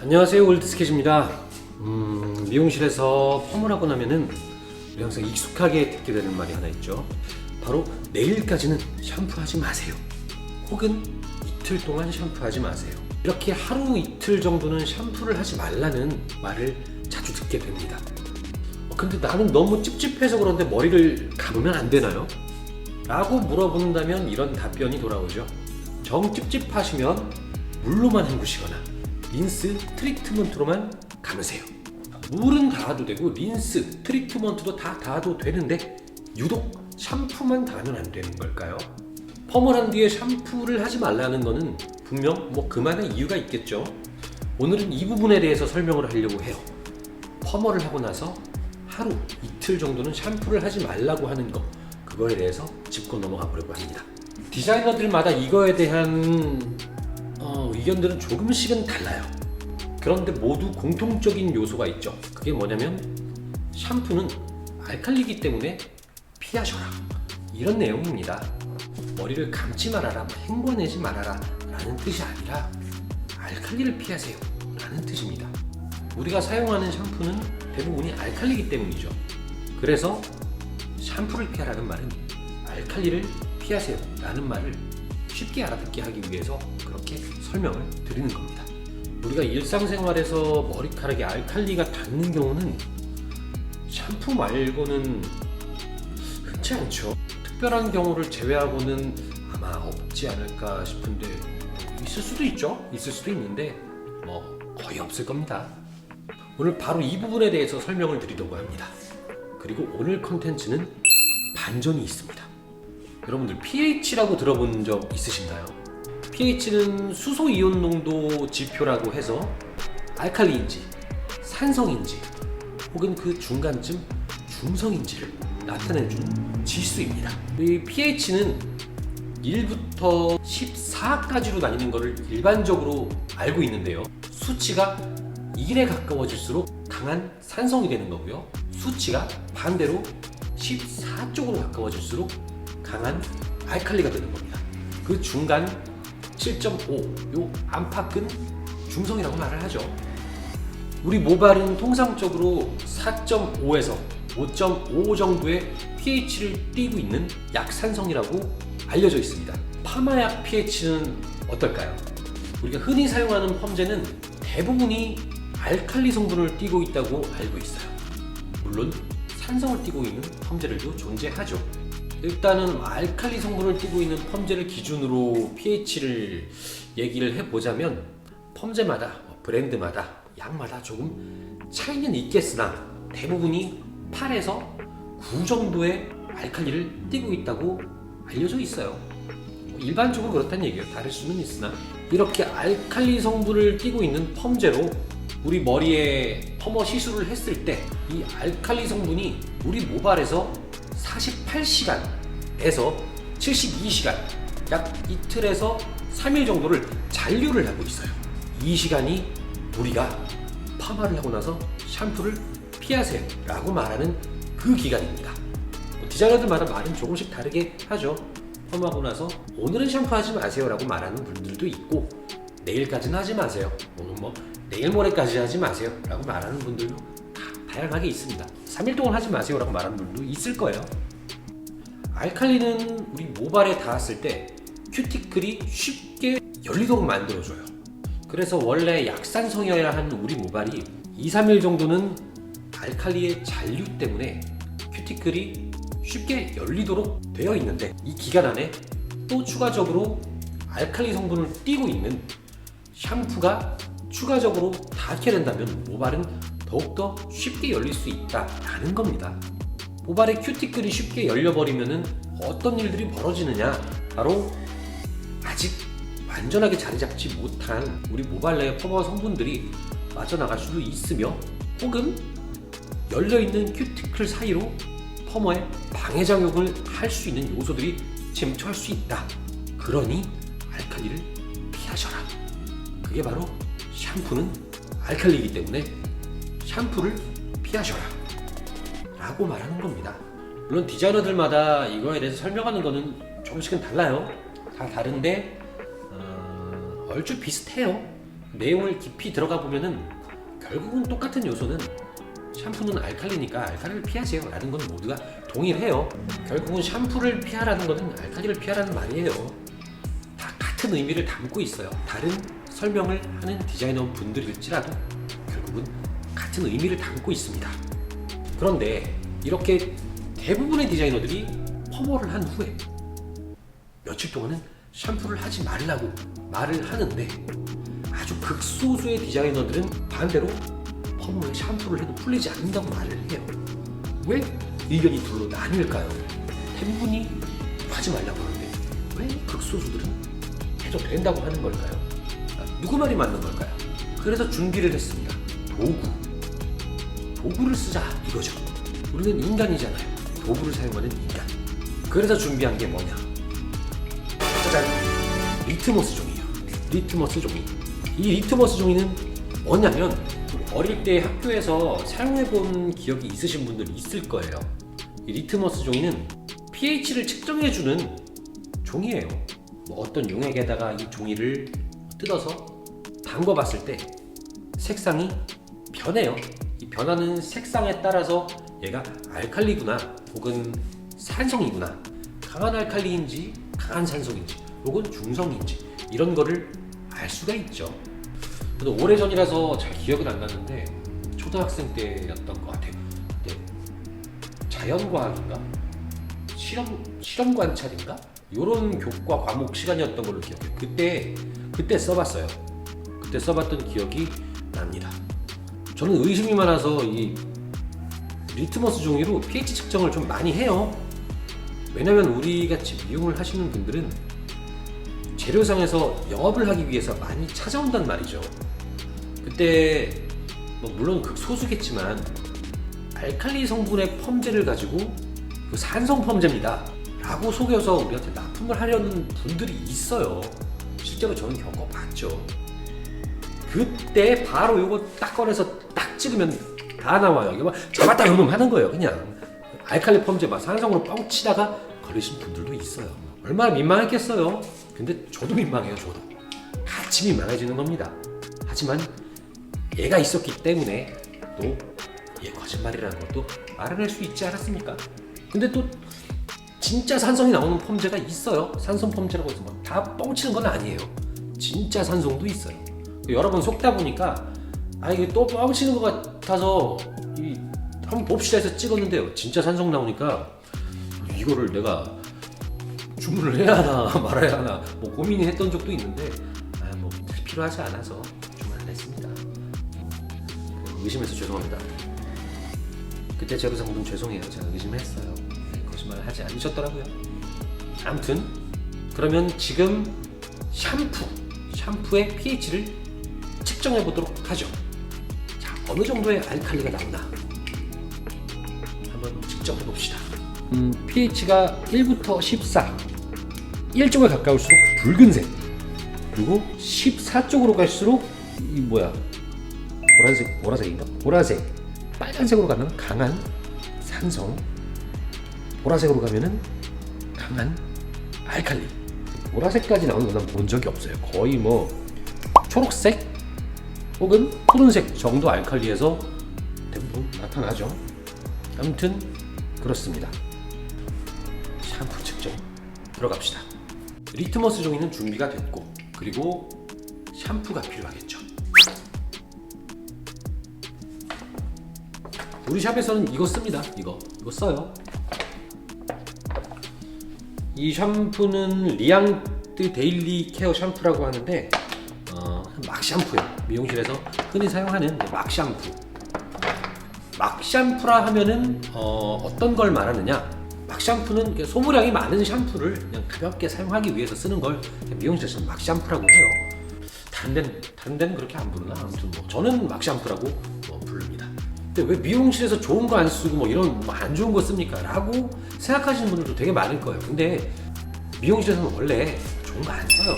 안녕하세요, 올드스케치입니다. 미용실에서 펌을 하고 나면은 우리 항상 익숙하게 듣게 되는 말이 하나 있죠. 바로 내일까지는 샴푸하지 마세요, 혹은 이틀 동안 샴푸하지 마세요. 이렇게 하루 이틀 정도는 샴푸를 하지 말라는 말을 자주 듣게 됩니다. 근데 나는 너무 찝찝해서 그런데 머리를 감으면 안 되나요? 라고 물어본다면 이런 답변이 돌아오죠. 정 찝찝하시면 물로만 헹구시거나 린스, 트리트먼트로만 감으세요. 물은 닿아도 되고 린스, 트리트먼트도 다 닿아도 되는데 유독 샴푸만 닿으면 안 되는 걸까요? 펌을 한 뒤에 샴푸를 하지 말라는 거는 분명 그만한 이유가 있겠죠. 오늘은 이 부분에 대해서 설명을 하려고 해요. 펌을 하고 나서 하루, 이틀 정도는 샴푸를 하지 말라고 하는 거, 그거에 대해서 짚고 넘어가 보려고 합니다. 디자이너들마다 이거에 대한 의견들은 조금씩은 달라요. 그런데 모두 공통적인 요소가 있죠. 그게 뭐냐면 샴푸는 알칼리이기 때문에 피하셔라, 이런 내용입니다. 머리를 감지 말아라, 헹궈내지 말아라 라는 뜻이 아니라 알칼리를 피하세요 라는 뜻입니다. 우리가 사용하는 샴푸는 대부분이 알칼리이기 때문이죠. 그래서 샴푸를 피하라는 말은 알칼리를 피하세요 라는 말을 쉽게 알아듣게 하기 위해서 그렇게 설명을 드리는 겁니다. 우리가 일상생활에서 머리카락에 알칼리가 닿는 경우는 샴푸 말고는 흔치 않죠. 특별한 경우를 제외하고는 아마 없지 않을까 싶은데, 있을 수도 있죠. 있을 수도 있는데 거의 없을 겁니다. 오늘 바로 이 부분에 대해서 설명을 드리려고 합니다. 그리고 오늘 컨텐츠는 반전이 있습니다. 여러분들 pH라고 들어본 적 있으신가요? pH는 수소이온 농도 지표라고 해서 알칼리인지 산성인지 혹은 그 중간쯤 중성인지를 나타내준 지수입니다. 이 pH는 1부터 14까지로 나뉘는 것을 일반적으로 알고 있는데요. 수치가 1에 가까워질수록 강한 산성이 되는 거고요. 수치가 반대로 14 쪽으로 가까워질수록 강한 알칼리가 되는 겁니다. 그 중간 7.5, 요 안팎은 중성이라고 말을 하죠. 우리 모발은 통상적으로 4.5에서 5.5 정도의 pH를 띠고 있는 약산성이라고 알려져 있습니다. 파마약 pH는 어떨까요? 우리가 흔히 사용하는 펌제는 대부분이 알칼리 성분을 띠고 있다고 알고 있어요. 물론 산성을 띠고 있는 펌제들도 존재하죠. 일단은 알칼리 성분을 띠고 있는 펌제를 기준으로 pH를 얘기를 해보자면 펌제마다, 브랜드마다, 약마다 조금 차이는 있겠으나 대부분이 8에서 9 정도의 알칼리를 띠고 있다고 알려져 있어요. 일반적으로 그렇다는 얘기예요. 다를 수는 있으나 이렇게 알칼리 성분을 띠고 있는 펌제로 우리 머리에 펌어 시술을 했을 때 이 알칼리 성분이 우리 모발에서 48시간에서 72시간, 약 이틀에서 3일 정도를 잔류를 하고 있어요. 이 시간이 우리가 파마를 하고 나서 샴푸를 피하세요 라고 말하는 그 기간입니다. 디자이너들마다 말은 조금씩 다르게 하죠. 펌하고 나서 오늘은 샴푸하지 마세요 라고 말하는 분들도 있고, 내일까지는 하지 마세요, 오늘 내일 모레까지 하지 마세요 라고 말하는 분들도 다양하게 있습니다. 3일 동안 하지 마세요 라고 말하는 분도 있을 거예요. 알칼리는 우리 모발에 닿았을 때 큐티클이 쉽게 열리도록 만들어줘요. 그래서 원래 약산성이어야 하는 우리 모발이 2, 3일 정도는 알칼리의 잔류 때문에 큐티클이 쉽게 열리도록 되어 있는데, 이 기간 안에 또 추가적으로 알칼리 성분을 띠고 있는 샴푸가 추가적으로 닿게 된다면 모발은 더욱더 쉽게 열릴 수 있다라는 겁니다. 모발의 큐티클이 쉽게 열려버리면 어떤 일들이 벌어지느냐, 바로 아직 완전하게 자리 잡지 못한 우리 모발 내의 펌어 성분들이 빠져나갈 수도 있으며, 혹은 열려있는 큐티클 사이로 펌어에 방해작용을 할 수 있는 요소들이 침투할 수 있다. 그러니 알칼리를 피하셔라. 그게 바로 샴푸는 알칼리이기 때문에 샴푸를 피하셔라 라고 말하는 겁니다. 물론 디자이너들마다 이거에 대해서 설명하는 거는 조금씩은 달라요. 다 다른데 얼추 비슷해요. 내용을 깊이 들어가 보면은 결국은 똑같은 요소는 샴푸는 알칼리니까 알칼리를 피하세요 라는 건 모두가 동의를 해요. 결국은 샴푸를 피하라는 것은 알칼리를 피하라는 말이에요. 다 같은 의미를 담고 있어요. 다른 설명을 하는 디자이너 분들일지라도 결국은 같은 의미를 담고 있습니다. 그런데 이렇게 대부분의 디자이너들이 펌업을 한 후에 며칠 동안은 샴푸를 하지 말라고 말을 하는데 아주 극소수의 디자이너들은 반대로 펌 후에 샴푸를 해도 풀리지 않는다고 말을 해요. 왜 의견이 둘로 나뉠까요? 대부분이 하지 말라고 하는데 왜 극소수들은 해도 된다고 하는 걸까요? 누구 말이 맞는 걸까요? 그래서 준비를 했습니다. 도구를 쓰자 이거죠. 우리는 인간이잖아요. 도구를 사용하는 인간. 그래서 준비한 게 뭐냐? 짜잔! 리트머스 종이에요. 리트머스 종이. 이 리트머스 종이는 뭐냐면 어릴 때 학교에서 사용해본 기억이 있으신 분들 있을 거예요. 이 리트머스 종이는 pH를 측정해주는 종이에요. 어떤 용액에다가 이 종이를 뜯어서 담궈봤을 때 색상이 변해요. 이 변하는 색상에 따라서 얘가 알칼리구나 혹은 산성이구나, 강한 알칼리인지 강한 산성인지 혹은 중성인지 이런 거를 알 수가 있죠. 저도 오래전이라서 잘 기억은 안 나는데 초등학생 때였던 것 같아요. 네. 자연과학인가? 실험 관찰인가? 요런 교과 과목 시간이었던 걸로 기억해요. 그때 써봤어요. 그때 써봤던 기억이 납니다. 저는 의심이 많아서 이 리트머스 종이로 pH 측정을 좀 많이 해요. 왜냐면 우리 같이 미용을 하시는 분들은 재료상에서 영업을 하기 위해서 많이 찾아온단 말이죠. 그때 물론 극소수겠지만 알칼리 성분의 펌제를 가지고 그 산성 펌제입니다 라고 속여서 우리한테 납품을 하려는 분들이 있어요. 실제로 저는 겪어봤죠. 그때 바로 요거 딱 꺼내서 딱 찍으면 다 나와요. 이거 잡았다 요놈 하는 거예요. 그냥 알칼리 펌제 막 산성으로 뻥 치다가 걸리신 분들도 있어요. 얼마나 민망했겠어요. 근데 저도 민망해요. 저도 같이 민망해지는 겁니다. 하지만 얘가 있었기 때문에 또 얘 거짓말이라는 것도 알아낼 수 있지 않았습니까? 근데 또 진짜 산성이 나오는 펌제가 있어요. 산성 펌제라고 해서 막 다 뻥치는 건 아니에요. 진짜 산성도 있어요. 여러 번 속다 보니까 이게 또 뻥치는 것 같아서 한번 봅시다 해서 찍었는데요. 진짜 산성 나오니까 이거를 내가 주문을 해야 하나 말아야 하나 고민이 했던 적도 있는데 필요하지 않아서 주문 안 했습니다. 의심해서 죄송합니다. 그때 제로상품 죄송해요. 제가 의심했어요. 거짓말을 하지 않으셨더라고요. 아무튼 그러면 지금 샴푸의 pH를 측정해 보도록 하죠. 자, 어느 정도의 알칼리가 나오나 한번 측정해 봅시다. pH가 1부터 14, 1쪽에 가까울수록 붉은색, 그리고 14쪽으로 갈수록 보라색인가? 보라색, 빨간색으로 가면 강한 산성, 보라색으로 가면은 강한 알칼리. 보라색까지 나오는 건 난 본 적이 없어요. 거의 초록색 혹은 푸른색 정도 알칼리에서 대부분 나타나죠. 아무튼 그렇습니다. 샴푸 측정 들어갑시다. 리트머스 종이는 준비가 됐고, 그리고 샴푸가 필요하겠죠. 우리 샵에서는 이거 씁니다. 이거 써요. 이 샴푸는 리앙드 데일리 케어 샴푸라고 하는데 막 샴푸예요. 미용실에서 흔히 사용하는 막 샴푸. 막 샴푸라 하면은 어떤 걸 말하느냐? 막 샴푸는 소모량이 많은 샴푸를 그냥 가볍게 사용하기 위해서 쓰는 걸 미용실에서 막 샴푸라고 해요. 다른 데는 그렇게 안 부르나? 아무튼 저는 막 샴푸라고 부릅니다. 근데 왜 미용실에서 좋은 거 안 쓰고 이런 안 좋은 거 씁니까? 라고 생각하시는 분들도 되게 많을 거예요. 근데 미용실에서는 원래 좋은 거 안 써요.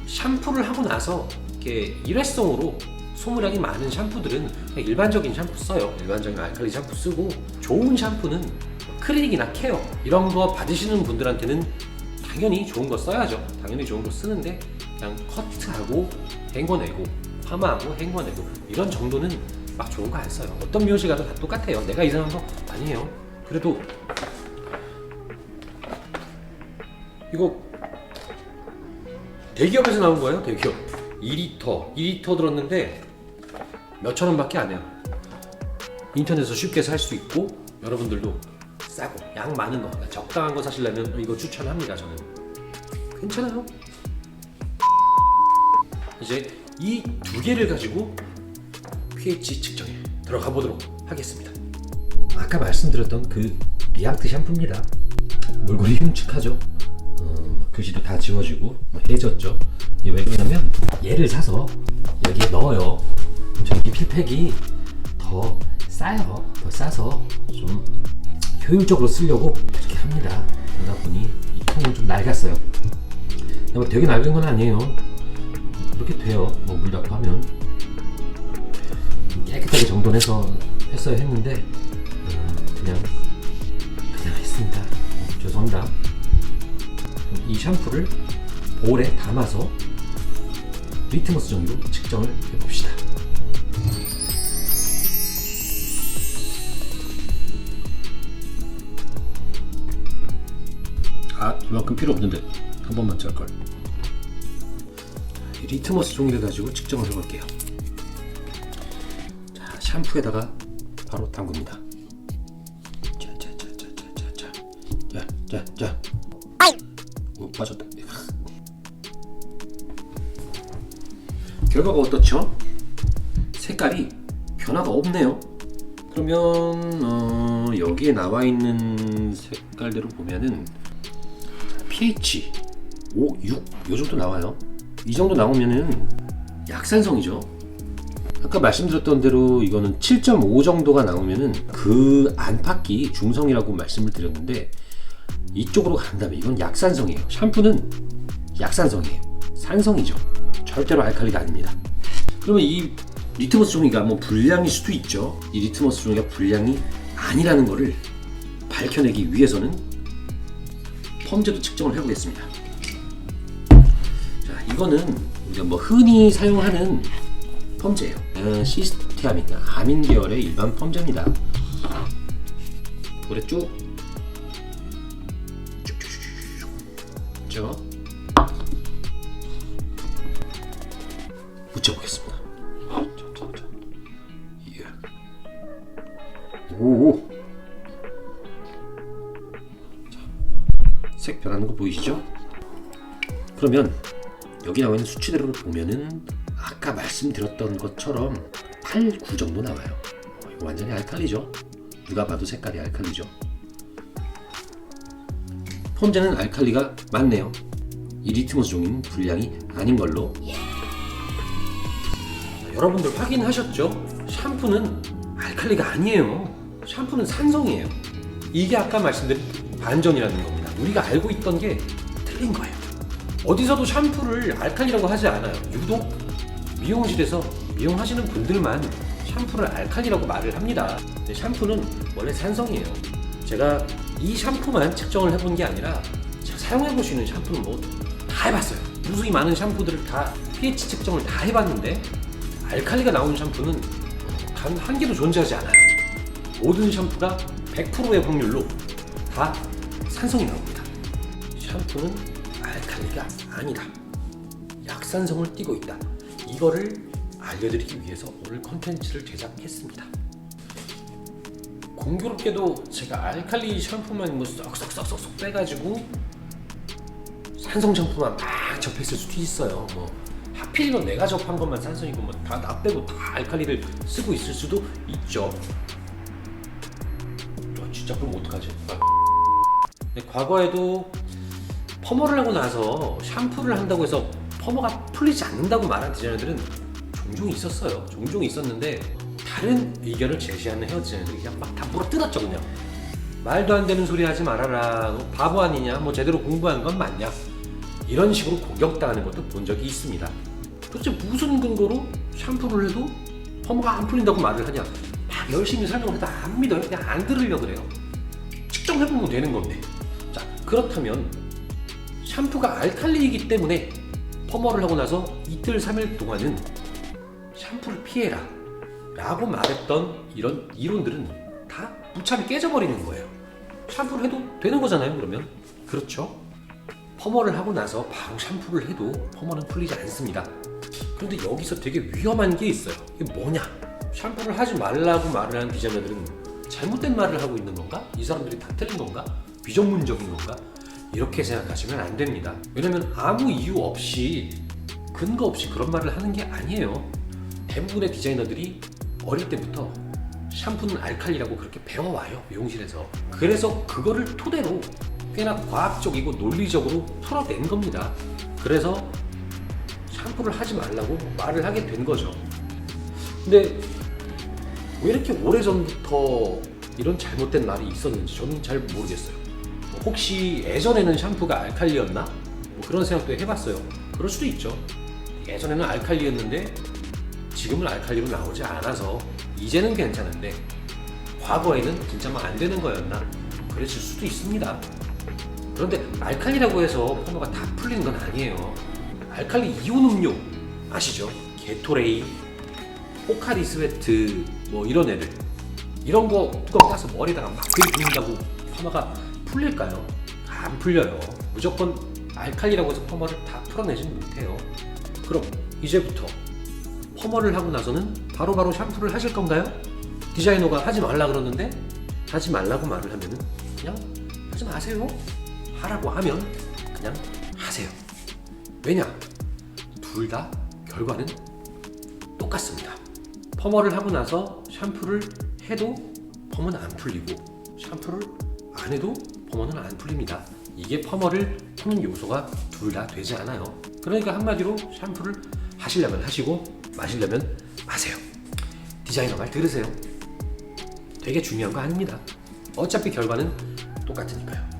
샴푸를 하고 나서 이렇게 일회성으로 소모량이 많은 샴푸들은 그냥 일반적인 샴푸 써요. 일반적인 알칼리 샴푸 쓰고, 좋은 샴푸는 클리닉이나 케어 이런 거 받으시는 분들한테는 당연히 좋은 거 써야죠. 당연히 좋은 거 쓰는데 그냥 커트하고 헹궈내고 파마하고 헹궈내고 이런 정도는 막 좋은 거 안 써요. 어떤 미용실 가도 다 똑같아요. 내가 이상한 거 아니에요. 그래도 이거 대기업에서 나온 거예요. 대기업 2리터 들었는데 몇천 원밖에 안 해요. 인터넷에서 쉽게 살 수 있고 여러분들도 싸고 양 많은 거 적당한 거 사시려면 이거 추천합니다. 저는 괜찮아요. 이제 이 두 개를 가지고 pH 측정에 들어가 보도록 하겠습니다. 아까 말씀드렸던 그 리앙트 샴푸입니다. 몰골이 흉측하죠. 글씨도 다 지워지고 해졌죠. 이게 왜 그러냐면 얘를 사서 여기에 넣어요. 저 리필팩이 더 싸요. 더 싸서 좀 효율적으로 쓰려고 이렇게 합니다. 그러다 보니 이 통은 좀 낡았어요. 뭐 되게 낡은 건 아니에요. 이렇게 돼요. 뭐 물 닦고 하면 깨끗하게 정돈해서 했어야 했는데 그냥 했습니다. 죄송합니다. 이 샴푸를 볼에 담아서 리트머스 종이로 측정을 해봅시다. 이만큼 필요 없는데 한 번만 짤걸. 리트머스 종이를 가지고 측정을 해볼게요. 자, 샴푸에다가 바로 담굽니다. 자. 오, 빠졌다. 결과가 어떻죠? 색깔이 변화가 없네요. 그러면 여기에 나와 있는 색깔대로 보면은 pH 5, 6 요 정도 나와요. 이 정도 나오면은 약산성이죠. 아까 말씀드렸던 대로 이거는 7.5 정도가 나오면은 그 안팎이 중성이라고 말씀을 드렸는데 이쪽으로 간다면 이건 약산성이에요. 샴푸는 약산성이에요. 산성이죠. 절대로 알칼리가 아닙니다. 그러면 이 리트머스 종이가 뭐 불량일 수도 있죠. 이 리트머스 종이가 불량이 아니라는 것을 밝혀내기 위해서는 펌제도 측정을 해보겠습니다. 자, 이거는 우리가 뭐 흔히 사용하는 펌제예요. 시스테아민, 아민 계열의 일반 펌제입니다. 볼에 쭉 묻혀보겠습니다. 오. 색 변하는 거 보이시죠? 그러면 여기 나와 있는 수치대로를 보면은 아까 말씀드렸던 것처럼 8, 9 정도 나와요. 이거 완전히 알칼리죠. 누가 봐도 색깔이 알칼리죠. 펌제는 알칼리가 많네요. 이 리트머스 종이는 불량이 아닌 걸로. 여러분들 확인하셨죠? 샴푸는 알칼리가 아니에요. 샴푸는 산성이에요. 이게 아까 말씀드린 반전이라는 겁니다. 우리가 알고 있던 게 틀린 거예요. 어디서도 샴푸를 알칼리라고 하지 않아요. 유독 미용실에서 미용하시는 분들만 샴푸를 알칼리라고 말을 합니다. 근데 샴푸는 원래 산성이에요. 제가 이 샴푸만 측정을 해본 게 아니라 제가 사용해볼 수 있는 샴푸는 뭐 다 해봤어요. 무수히 많은 샴푸들을 다 pH 측정을 다 해봤는데 알칼리가 나오는 샴푸는 단 한 개도 존재하지 않아요. 모든 샴푸가 100%의 확률로 다 산성이 나옵니다. 샴푸는 알칼리가 아니다. 약산성을 띠고 있다. 이거를 알려드리기 위해서 오늘 컨텐츠를 제작했습니다. 공교롭게도 제가 알칼리 샴푸만 뭐 쏙쏙쏙쏙 빼가지고 산성 샴푸만 막 접했을 수도 있어요. 뭐 하필이면 내가 접한 것만 산성이고 뭐 다 나 빼고 다 알칼리를 쓰고 있을 수도 있죠. 진짜 그럼 어떡하지? 근데 과거에도 펌어를 하고 나서 샴푸를 한다고 해서 펌어가 풀리지 않는다고 말한 디자이너들은 종종 있었어요. 종종 있었는데 다른 의견을 제시하는 헤어 디자이너들이 그냥 막 다 물어뜯었죠. 그냥 말도 안 되는 소리 하지 말아라. 너 바보 아니냐? 뭐 제대로 공부한 건 맞냐? 이런 식으로 공격당하는 것도 본 적이 있습니다. 도대체 무슨 근거로 샴푸를 해도 펌어가 안 풀린다고 말을 하냐? 막 열심히 설명을 해도 안 믿어요. 그냥 안 들으려고 그래요. 측정해보면 되는 건데. 자, 그렇다면 샴푸가 알칼리이기 때문에 펌어를 하고 나서 이틀 3일 동안은 샴푸를 피해라 라고 말했던 이런 이론들은 다 무참히 깨져버리는 거예요. 샴푸를 해도 되는 거잖아요, 그러면. 그렇죠? 펌어를 하고 나서 바로 샴푸를 해도 펌어는 풀리지 않습니다. 그런데 여기서 되게 위험한 게 있어요. 이게 뭐냐? 샴푸를 하지 말라고 말을 하는 디자이너들은 잘못된 말을 하고 있는 건가? 이 사람들이 다 틀린 건가? 비전문적인 건가? 이렇게 생각하시면 안 됩니다. 왜냐면 아무 이유 없이, 근거 없이 그런 말을 하는 게 아니에요. 대부분의 디자이너들이 어릴 때부터 샴푸는 알칼리라고 그렇게 배워와요, 미용실에서. 그래서 그거를 토대로 꽤나 과학적이고 논리적으로 풀어낸 겁니다. 그래서 샴푸를 하지 말라고 말을 하게 된 거죠. 근데 왜 이렇게 오래전부터 이런 잘못된 말이 있었는지 저는 잘 모르겠어요. 혹시 예전에는 샴푸가 알칼리였나? 뭐 그런 생각도 해봤어요. 그럴 수도 있죠. 예전에는 알칼리였는데 지금은 알칼리로 나오지 않아서 이제는 괜찮은데 과거에는 진짜 막 안 되는 거였나? 그랬을 수도 있습니다. 그런데 알칼리라고 해서 펌어가 다 풀리는 건 아니에요. 알칼리 이온 음료 아시죠? 게토레이, 포카리 스웨트 뭐 이런 애들, 이런 거 뚜껑 따서 머리에다가 막 들이붓는다고 펌어가 풀릴까요? 안 풀려요. 무조건 알칼리라고 해서 펌어를 다 풀어내지는 못해요. 그럼 이제부터 펌어를 하고 나서는 바로바로 샴푸를 하실 건가요? 디자이너가 하지 말라 그러는데 하지 말라고 말을 하면은 그냥 하지 마세요. 하라고 하면 그냥 하세요. 왜냐? 둘 다 결과는 똑같습니다. 펌어를 하고 나서 샴푸를 해도 펌은 안 풀리고 샴푸를 안 해도 펌어는 안 풀립니다. 이게 펌어를 푸는 요소가 둘 다 되지 않아요. 그러니까 한마디로 샴푸를 하시려면 하시고 마시려면 마세요. 디자이너 말 들으세요. 되게 중요한 거 아닙니다. 어차피 결과는 똑같으니까요.